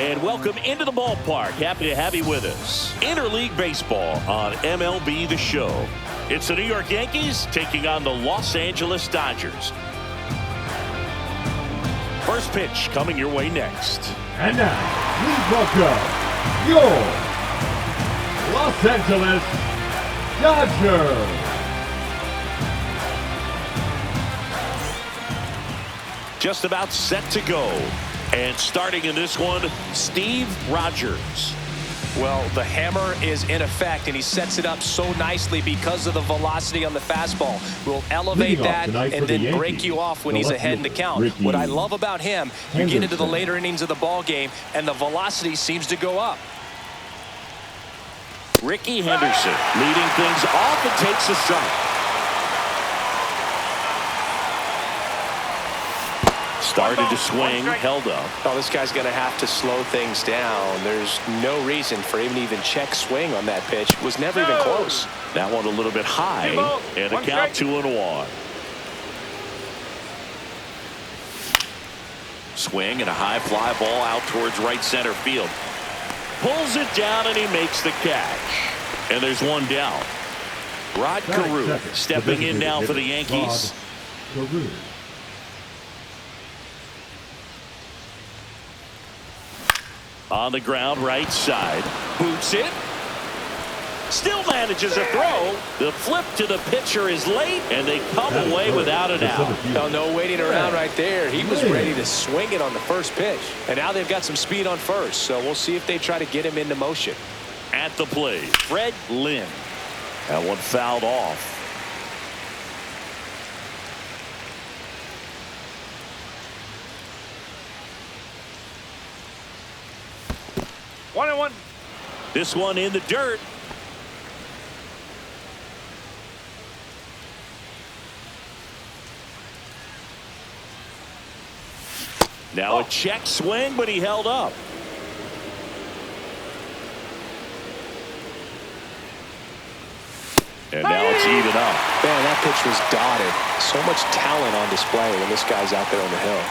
And welcome into the ballpark. Happy to have you with us. Interleague Baseball on MLB The Show. It's the New York Yankees taking on the Los Angeles Dodgers. First pitch coming your way next. And now, please welcome your Los Angeles Dodgers. Just about set to go. And starting in this one, Steve Rogers. Well, the hammer is in effect, and he sets it up so nicely because of the velocity on the fastball. Will elevate that and then break you off when he's ahead in the count. What I love about him, you get into the later innings of the ball game, and the velocity seems to go up. Ricky Henderson leading things off and takes a strike. Started to swing, held up. Oh, this guy's going to have to slow things down. There's no reason for him to even check swing on that pitch. Was never even close. That one a little bit high, and a count 2-1. Swing and a high fly ball out towards right center field. Pulls it down and he makes the catch. And there's one down. Rod Carew stepping in now for the Yankees. On the ground, right side. Boots it. Still manages a throw. The flip to the pitcher is late, and they come away without an out. Oh, no waiting around right there. He was ready to swing it on the first pitch. And now they've got some speed on first, so we'll see if they try to get him into motion. At the plate, Fred Lynn. That one fouled off. 1-1. This one in the dirt. Now a check swing, but he held up. And now it's even up. Man, that pitch was dotted. So much talent on display when this guy's out there on the hill.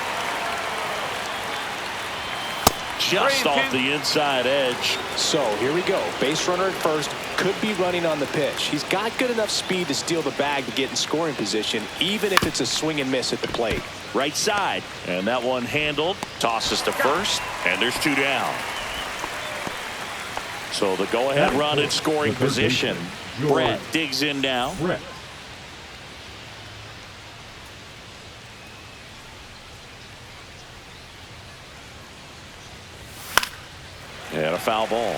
Just off the inside edge. So here we go. Base runner at first. Could be running on the pitch. He's got good enough speed to steal the bag to get in scoring position, even if it's a swing and miss at the plate. Right side. And that one handled. Tosses to first. And there's two down. So the go-ahead run in scoring position. Brett digs in now. And a foul ball.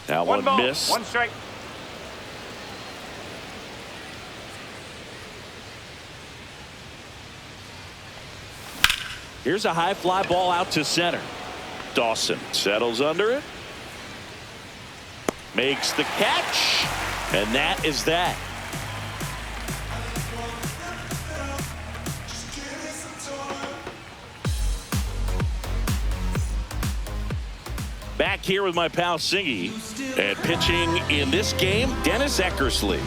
That one missed. 1 strike. Here's a high fly ball out to center. Dawson settles under it. Makes the catch. And that is that. Back here with my pal Singy, and pitching in this game, Dennis Eckersley.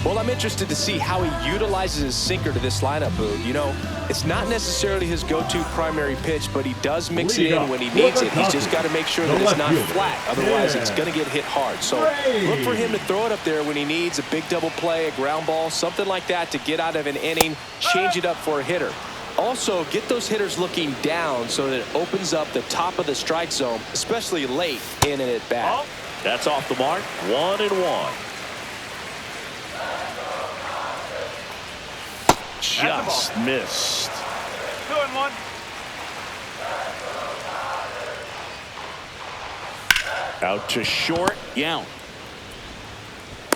Well, I'm interested to see how he utilizes his sinker to this lineup, Boog. You know, it's not necessarily his go-to primary pitch, but he does mix it in when he needs it. He's just got to make sure that it's not flat. Otherwise, it's going to get hit hard. So look for him to throw it up there when he needs a big double play, a ground ball, something like that to get out of an inning, change it up for a hitter. Also, get those hitters looking down so that it opens up the top of the strike zone, especially late in and at bat. That's off the mark. 1-1. Just missed. 2-1. Out to short. Yount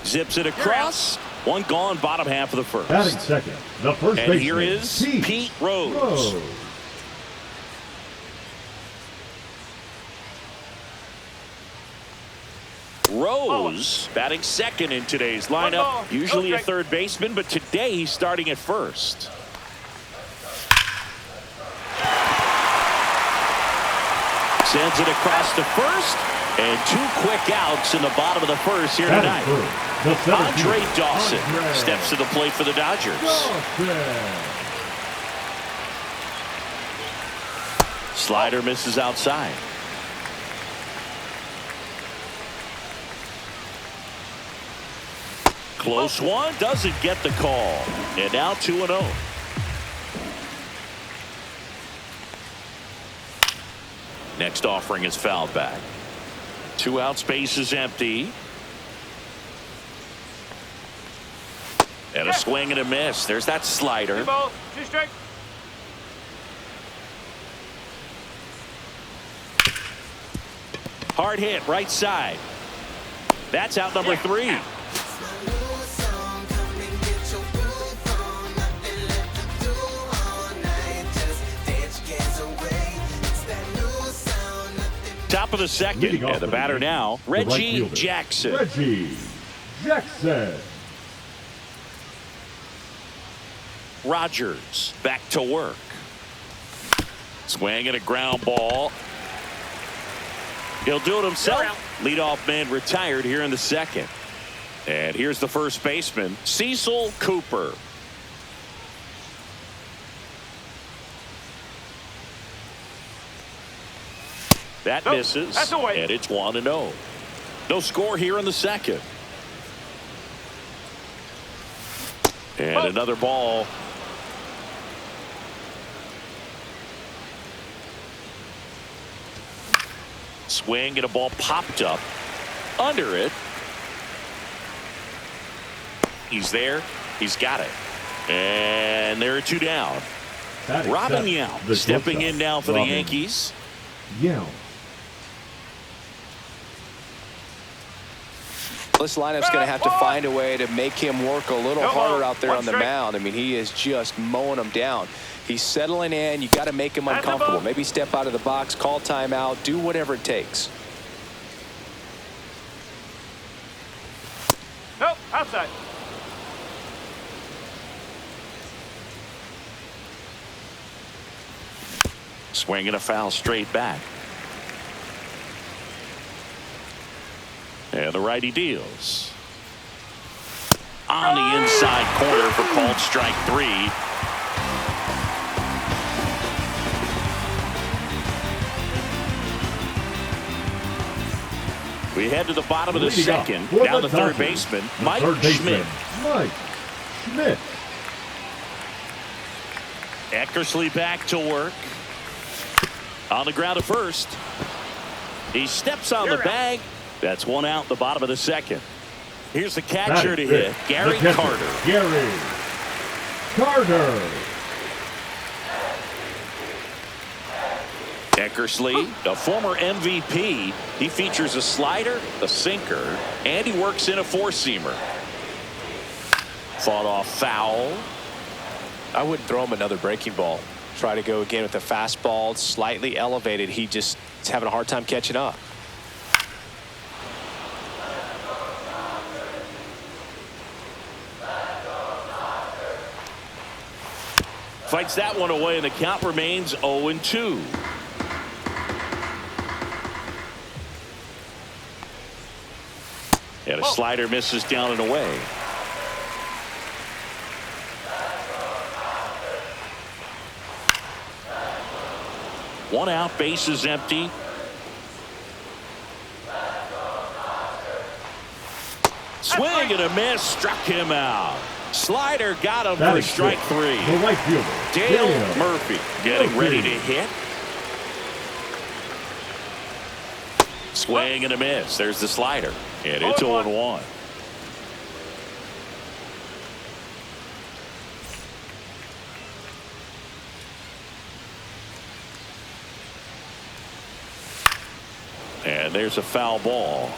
zips it across. One gone, bottom half of the first. Batting second, the first baseman. And here is Pete Rose. Rose batting second in today's lineup. Usually a third baseman, but today he's starting at first. Sends it across to first, and two quick outs in the bottom of the first here tonight. The 17th, Andre Dawson Andre steps to the plate for the Dodgers. Dawson. Slider misses outside. Close one, doesn't get the call. And now 2-0. Next offering is fouled back. 2 outs, base is empty. And a swing and a miss. There's that slider. 2 balls, 2 strikes. Hard hit, right side. That's out number 3. Top of the second, and the batter now, Reggie Jackson. Reggie Jackson. Rogers back to work. Swing and a ground ball. He'll do it himself. Leadoff man retired here in the second. And here's the first baseman, Cecil Cooper. That misses, and it's 1-0. No score here in the second. And another ball. Swing and a ball popped up under it. He's there. He's got it. And there are 2 down. Robin Yount stepping in now for the Yankees. Yount. This lineup's going to have to find a way to make him work a little harder out there on the mound. I mean, he is just mowing them down. He's settling in. You got to make him uncomfortable. Maybe step out of the box, call timeout, do whatever it takes. Nope, outside. Swing and a foul straight back. And the righty deals. On the inside corner for called strike 3. We head to the bottom of the second. Down the third baseman, Mike Schmidt. Mike Schmidt. Eckersley back to work. On the ground at first. He steps on the bag. That's 1 out, the bottom of the second. Here's the catcher to hit, Gary Carter. Gary Carter. Eckersley, a former MVP. He features a slider, a sinker, and he works in a 4-seamer. Fought off foul. I wouldn't throw him another breaking ball. Try to go again with the fastball, slightly elevated. He just is having a hard time catching up. Fights that one away, and the count remains 0-2. And a slider misses down and away. One out, base is empty. Swing and a miss, struck him out. Slider got him for strike 3. The right fielder, Dale Murphy getting ready to hit. Swing and a miss. There's the slider. And it's 0-1. And there's a foul ball.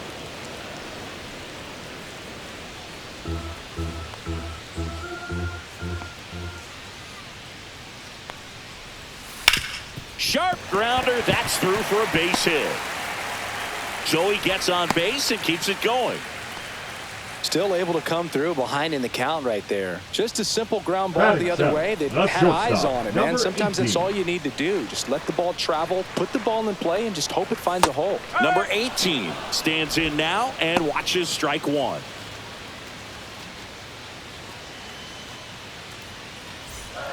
Sharp grounder. That's through for a base hit. Joey gets on base and keeps it going. Still able to come through behind in the count right there. Just a simple ground ball the other way. They had eyes on it, man. Sometimes that's all you need to do. Just let the ball travel, put the ball in play, and just hope it finds a hole. Number 18 stands in now and watches strike 1.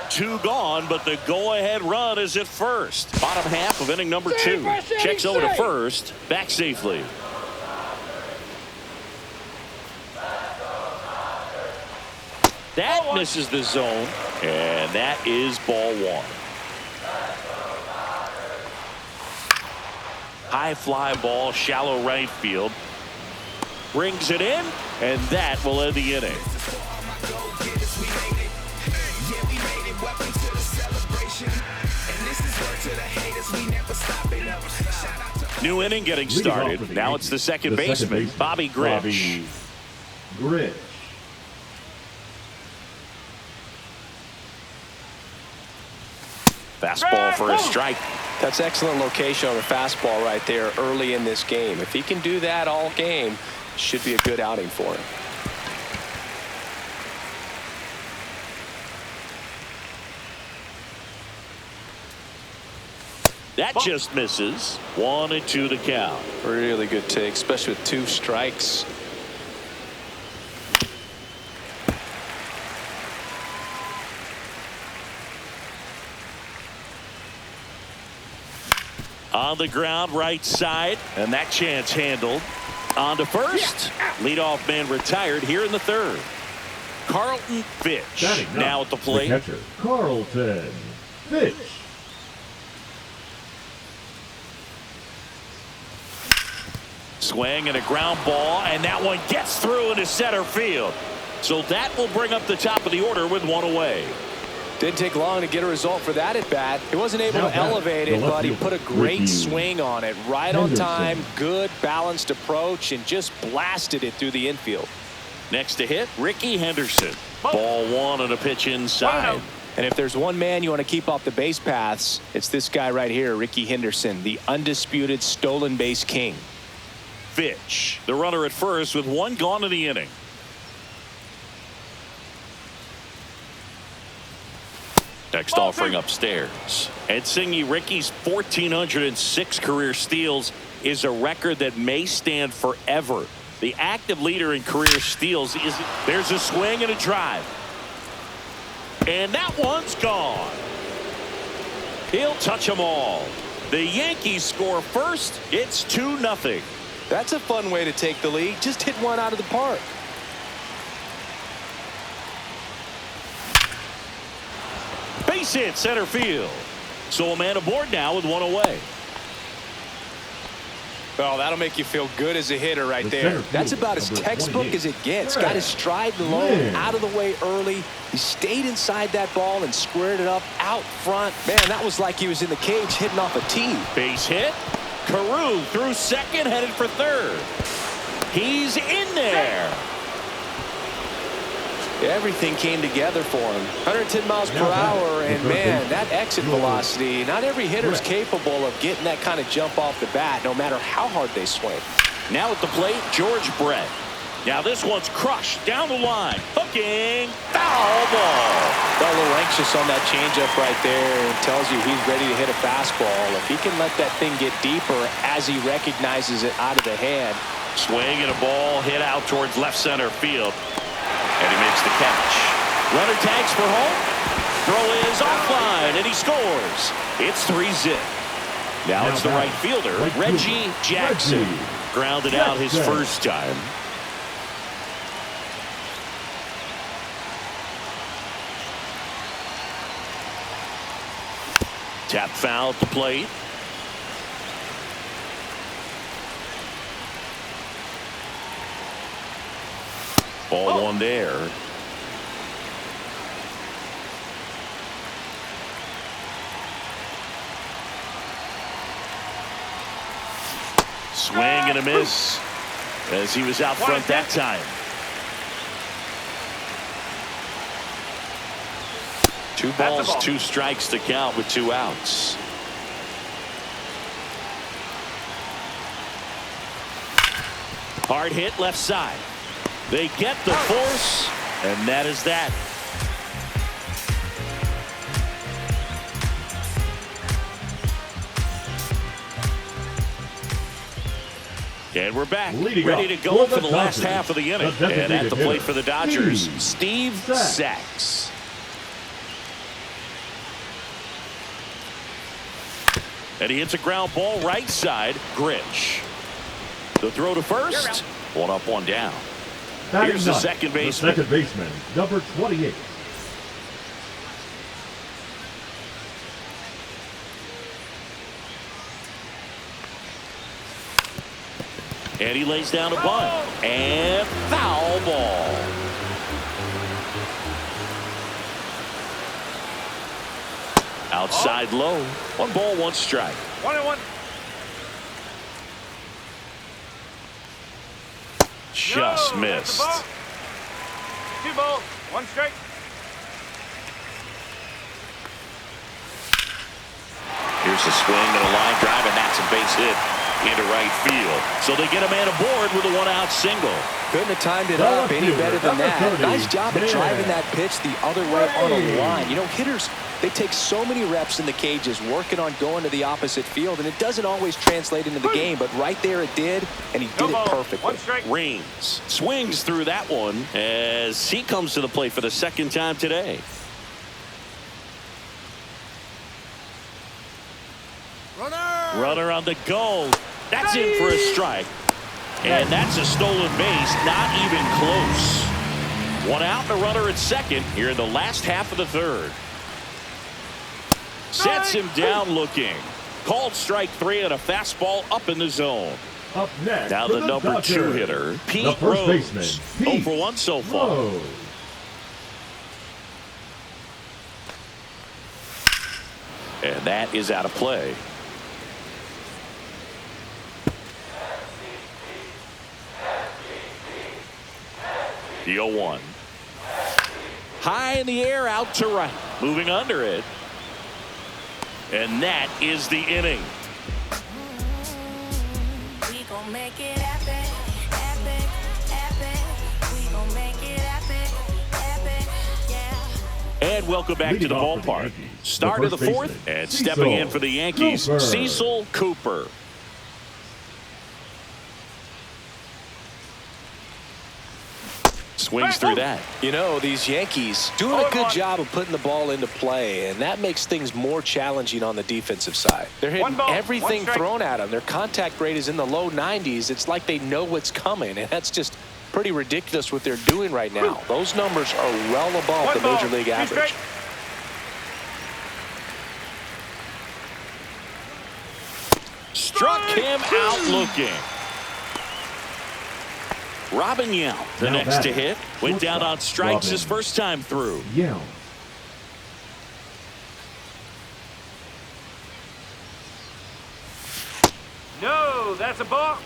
Two gone, but the go-ahead run is at first. Bottom half of inning number 2. Checks over to first. Back safely. That misses the zone, and that is ball 1. High fly ball, shallow right field. Brings it in, and that will end the inning. New inning getting started. Now it's the second baseman, Bobby Grich. Fastball for a strike. That's excellent location on the fastball right there early in this game. If he can do that all game, should be a good outing for him. That just misses. 1-2 the count. Really good take, especially with 2 strikes. On the ground, right side, and that chance handled. On to first. Leadoff man retired here in the 3rd. Carlton Fitch now at the plate. The catcher, Carlton Fitch. Swing and a ground ball, and that one gets through into center field. So that will bring up the top of the order with 1 away. Didn't take long to get a result for that at bat. He wasn't able to elevate it, but he put a great swing on it. Right on time, good balanced approach, and just blasted it through the infield. Next to hit, Ricky Henderson. Ball 1 and a pitch inside. And if there's one man you want to keep off the base paths, it's this guy right here, Ricky Henderson, the undisputed stolen base king. Fitch, the runner at first with 1 gone in the inning. Next offering upstairs. And Singy, Ricky's 1,406 career steals is a record that may stand forever. The active leader in career steals is. There's a swing and a drive. And that one's gone. He'll touch them all. The Yankees score first. It's 2-0. That's a fun way to take the lead. Just hit one out of the park. Base hit center field. So a man aboard now with 1 away. Well, that'll make you feel good as a hitter right there. That's about as textbook as it gets. Got his stride low, out of the way early. He stayed inside that ball and squared it up out front. Man, that was like he was in the cage hitting off a tee. Base hit. Carew through second, headed for third. He's in there. Everything came together for him. 110 miles per hour, and man, that exit velocity, not every hitter's capable of getting that kind of jump off the bat, no matter how hard they swing. Now at the plate, George Brett. Now this one's crushed down the line. Hooking, foul ball. Got a little anxious on that changeup right there, and tells you he's ready to hit a fastball. If he can let that thing get deeper as he recognizes it out of the hand. Swing and a ball hit out towards left center field. And he makes the catch. Runner tags for home. Throw is offline, and he scores. It's 3-0. Now it's the right fielder, Reggie Jackson. Grounded out his first time. Tap foul at the plate. Ball 1 there. Swing and a miss as he was out front that time. 2 balls, 2 strikes to count with 2 outs. Hard hit left side. They get the force, and that is that. And we're back, ready to go for the last half of the inning. And at the plate for the Dodgers, Steve Sachs. And he hits a ground ball right side. Grich. The throw to first. One up, one down. Here's the second baseman. The second baseman, number 28. And he lays down a bunt. And foul ball. Outside low. 1 ball, 1 strike. 1-1. Just missed. 2 balls, 1 strike. Here's a swing and a line drive, and that's a base hit into right field. So they get a man aboard with a 1-out single. Couldn't have timed it up any better than that. Nice job of driving that pitch the other way on a line. You know, hitters, they take so many reps in the cages working on going to the opposite field, and it doesn't always translate into the game, but right there it did, and he did it perfectly. Reigns swings through that one as he comes to the plate for the second time today. Runner on the go. That's in for a strike. And that's a stolen base. Not even close. 1 out and a runner at second here in the last half of the third. Sets him down looking. Called strike 3 and a fastball up in the zone. Up next, now the number 2 hitter, Pete Rose. Baseman, 0 for 1 so far. Rose. And that is out of play. The 0-1. High in the air, out to right. Moving under it. And that is the inning. We gon' make it epic, epic, epic. We gon' make it epic, epic, yeah. And welcome back to the ballpark. Start of the fourth, and stepping in for the Yankees, Cecil Cooper. Swings through that. You know, these Yankees doing a good job of putting the ball into play, and that makes things more challenging on the defensive side. They're hitting everything thrown at them. Their contact rate is in the low 90s. It's like they know what's coming, and that's just pretty ridiculous what they're doing right now. Those numbers are well above the Major League average. Struck him out looking. Robin Yount, the next to hit, went down on strikes his first time through. Yount. No, that's a ball.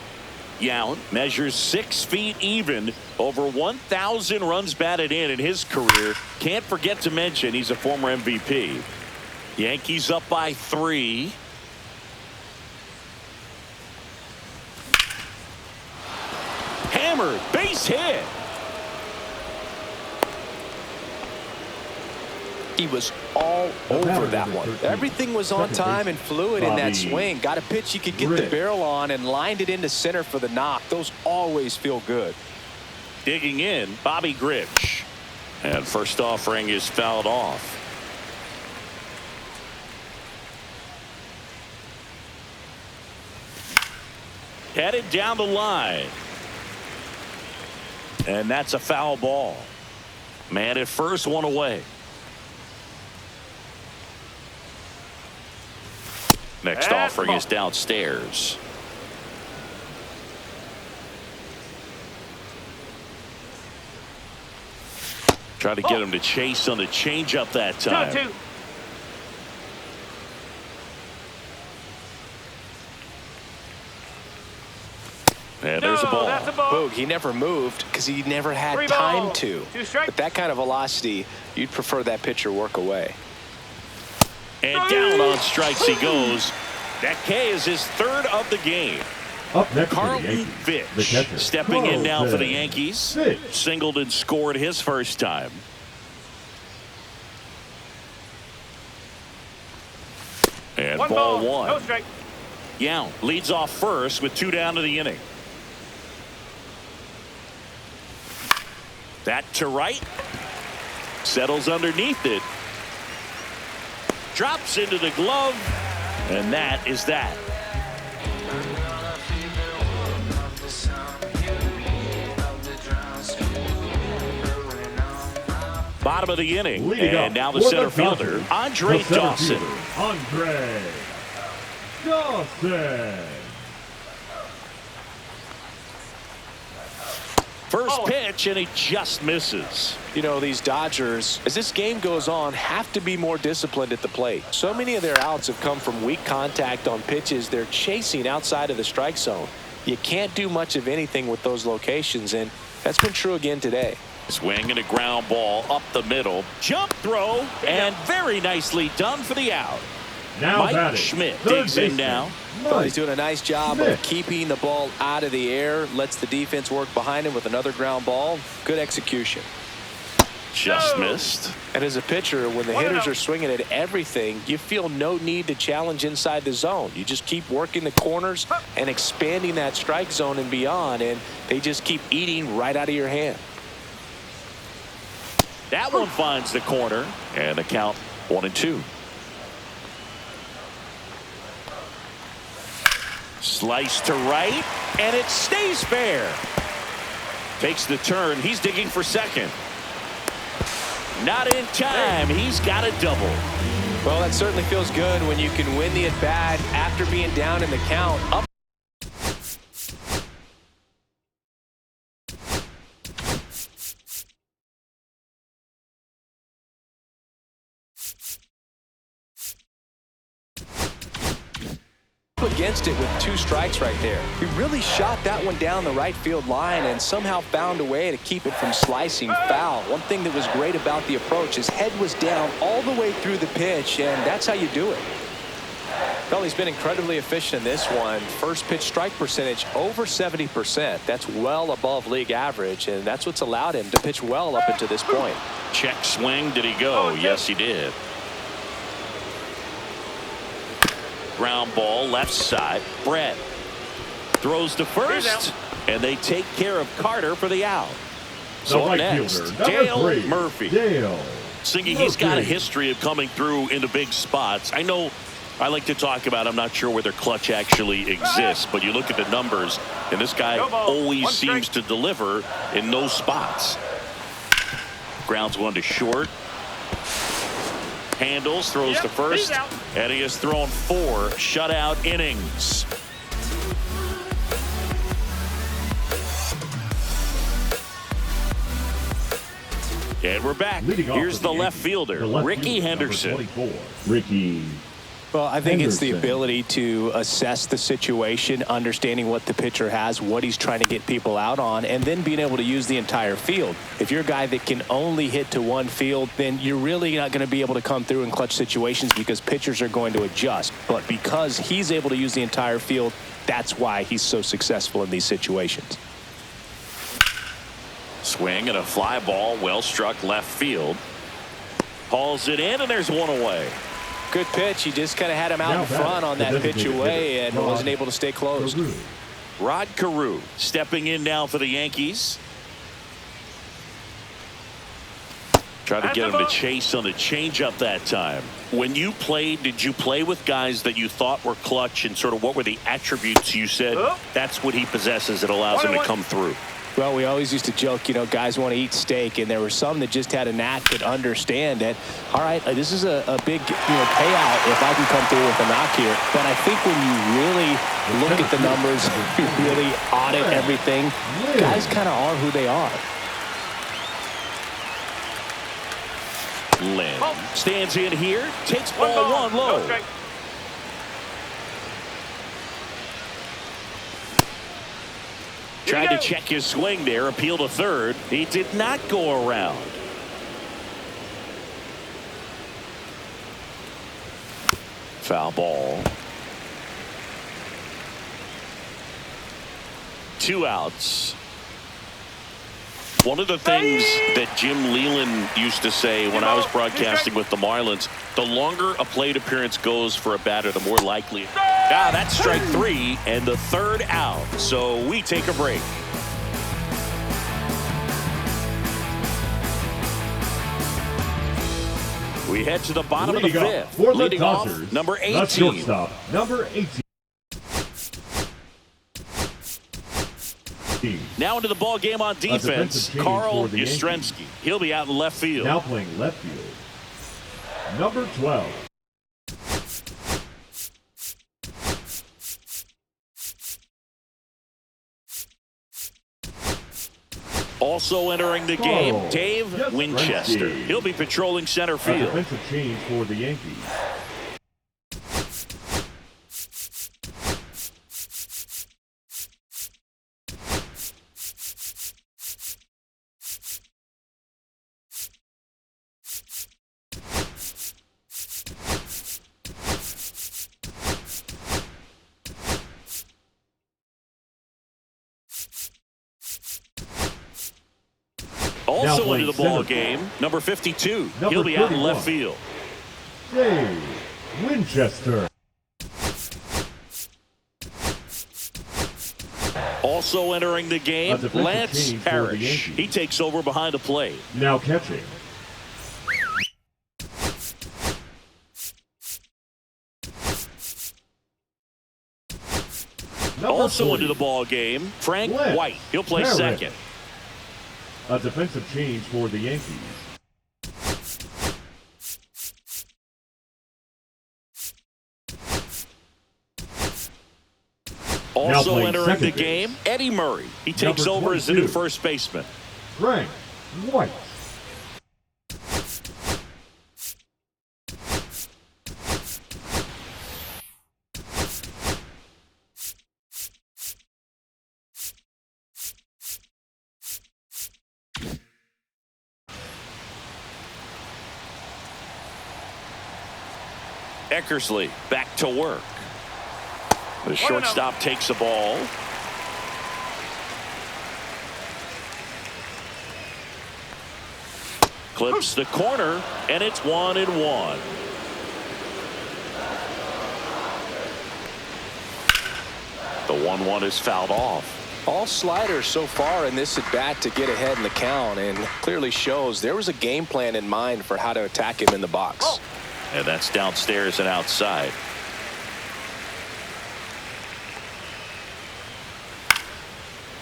Yount measures 6 feet even, over 1,000 runs batted in his career. Can't forget to mention he's a former MVP. Yankees up by 3. Hammered, base hit. He was all over that one. Everything was on time and fluid in that swing. Got a pitch he could get the barrel on and lined it into center for the knock. Those always feel good. Digging in, Bobby Grich. And first offering is fouled off. Headed down the line. And that's a foul ball. Man at first, 1 away. Next offering is downstairs. Try to get him to chase on the changeup that time. 2-2. And there's a ball. That's a ball. Boog, he never moved because he never had 3 time balls, to. 2 strikes. But that kind of velocity, you'd prefer that pitcher work away. And down on strikes he goes. That K is his 3rd of the game. Up next, Carlton the Fitch catcher, stepping in now for the Yankees. Fitch. Singled and scored his first time. And ball 1. No strike. Yount leads off first with 2 down to the inning. That to right. Settles underneath it. Drops into the glove. And that is that. Bottom of the inning, and now the center fielder, Andre Dawson. Andre Dawson. First pitch, and he just misses. You know, these Dodgers, as this game goes on, have to be more disciplined at the plate. So many of their outs have come from weak contact on pitches they're chasing outside of the strike zone. You can't do much of anything with those locations, and that's been true again today. Swing and a ground ball up the middle. Jump throw, and very nicely done for the out. Now Mike Schmidt digs in now. Well, he's doing a nice job of keeping the ball out of the air. Lets the defense work behind him with another ground ball. Good execution. Just missed. And as a pitcher, when the hitters are swinging at everything, you feel no need to challenge inside the zone. You just keep working the corners and expanding that strike zone and beyond, and they just keep eating right out of your hand. That one finds the corner, and the count 1-2. Slice to right, and it stays fair. Takes the turn. He's digging for second. Not in time. He's got a double. Well, that certainly feels good when you can win the at-bat after being down in the count. Up. Against it with 2 strikes right there. He really shot that one down the right field line and somehow found a way to keep it from slicing foul. One thing that was great about the approach, his head was down all the way through the pitch, and that's how you do it. Well, he's been incredibly efficient in this one. First pitch strike percentage over 70%. That's well above league average, and that's what's allowed him to pitch well up until this point. Check swing. Did he go? Yes, he did. Ground ball left side. Brett throws to first, and they take care of Carter for the out. So right next, fielder, Dale Murphy. Singy, he's got a history of coming through into big spots. I know I like to talk about, I'm not sure whether clutch actually exists, but you look at the numbers, and this guy always seems to deliver in those spots. Grounds one to short. Handles, throws to first, and he has thrown 4 shutout innings. And we're back. Here's the left fielder, Ricky Henderson. Ricky. Well, I think it's the ability to assess the situation, understanding what the pitcher has, what he's trying to get people out on, and then being able to use the entire field. If you're a guy that can only hit to one field, then you're really not going to be able to come through in clutch situations because pitchers are going to adjust. But because he's able to use the entire field, that's why he's so successful in these situations. Swing and a fly ball, well struck left field. Hauls it in, and there's one away. Good pitch. He just kind of had him out in front on that pitch away and wasn't able to stay close. Rod Carew stepping in now for the Yankees. Try to get him to chase on the changeup that time. When you played, did you play with guys that you thought were clutch, and sort of what were the attributes you said that's what he possesses that allows him to come through? Well, we always used to joke, you know, guys want to eat steak, and there were some that just had a knack that understand that, all right, this is a big, payout if I can come through with a knock here. But I think when you really look at the numbers, you really audit everything, guys kind of are who they are. Lynn stands in here, takes ball 1 low. Tried to check his swing there, appeal to third. He did not go around. Foul ball. 2 outs. One of the things that Jim Leland used to say when I was broadcasting with the Marlins, the longer a plate appearance goes for a batter, the more likely. That's strike 3 and the 3rd out. So we take a break. We head to the bottom of the Leading fifth. off for the Leading off, Dodgers, number the 18. shortstop, number 18. Now into the ball game on defense, defensive change Carl for the Yankees. Yastrzemski. He'll be out in left field. Now playing left field, number 12. Also entering the game, Dave Yastrzemski. Winchester. He'll be patrolling center A field. defensive change for the Yankees. Also playing into the ball center game, number 52. Number He'll be out in 31. left field. Dave Winchester. Also entering the A game, defensive Lance change for the Parrish. Yankees. He takes over behind the plate. Now catching, number Also 40. into the ball game, Frank Lance White. He'll play Parrish. second. A defensive change for the Yankees. Also playing entering second the base. game, Eddie Murray. He takes Number over as the new 22. first baseman. Frank White. Eckersley back to work. The shortstop takes the ball. Clips the corner, and it's 1-1. The 1-1 is fouled off. All sliders so far in this at bat to get ahead in the count, and clearly shows there was a game plan in mind for how to attack him in the box. And that's downstairs and outside.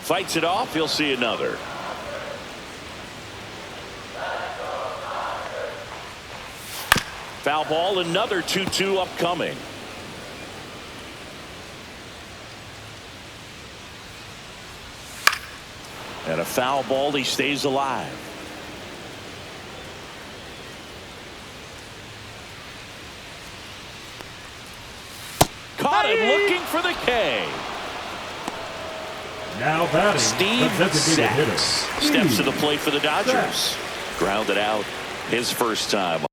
Fights it off. He'll see another. Foul ball, another 2-2 upcoming. And a foul ball, he stays alive. Caught him looking for the K. Now batting, Steve the designated hitter. Sachs steps to the plate for the Dodgers. Sachs. Grounded out his first time.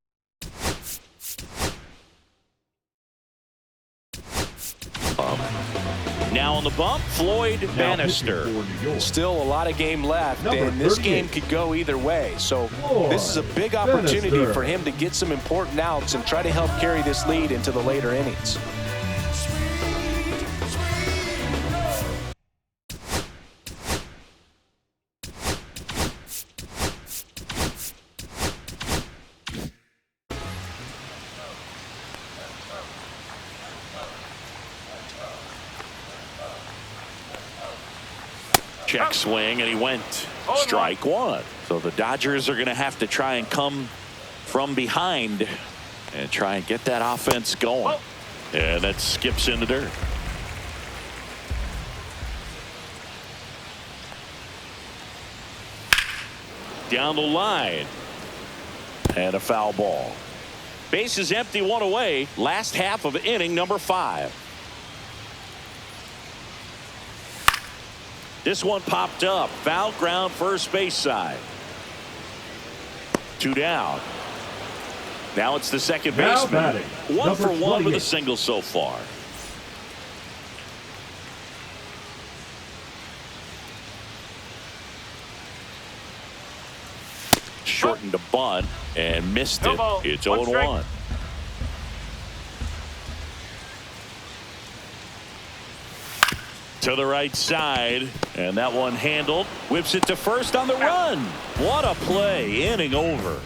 Now on the bump, Floyd Now Bannister. pitching for New York. Still a lot of game left, Number and this 38. game could go either way. So this is a big opportunity Bannister. for him to get some important outs and try to help carry this lead into the later innings. Check swing, and he went strike one. So the Dodgers are going to have to try and come from behind and try and get that offense going. And that skips in the dirt. Down the line. And a foul ball. Base is empty, one away. Last half of inning number 5. This one popped up. Foul ground, first base side. 2 down. Now it's the second Now baseman. batting, 1 for number 1 with a 28. single so far. Shortened a bunt and missed No it. ball. It's One 0-1. To the right side, and that one handled. Whips it to first on the run. What a play. Inning over.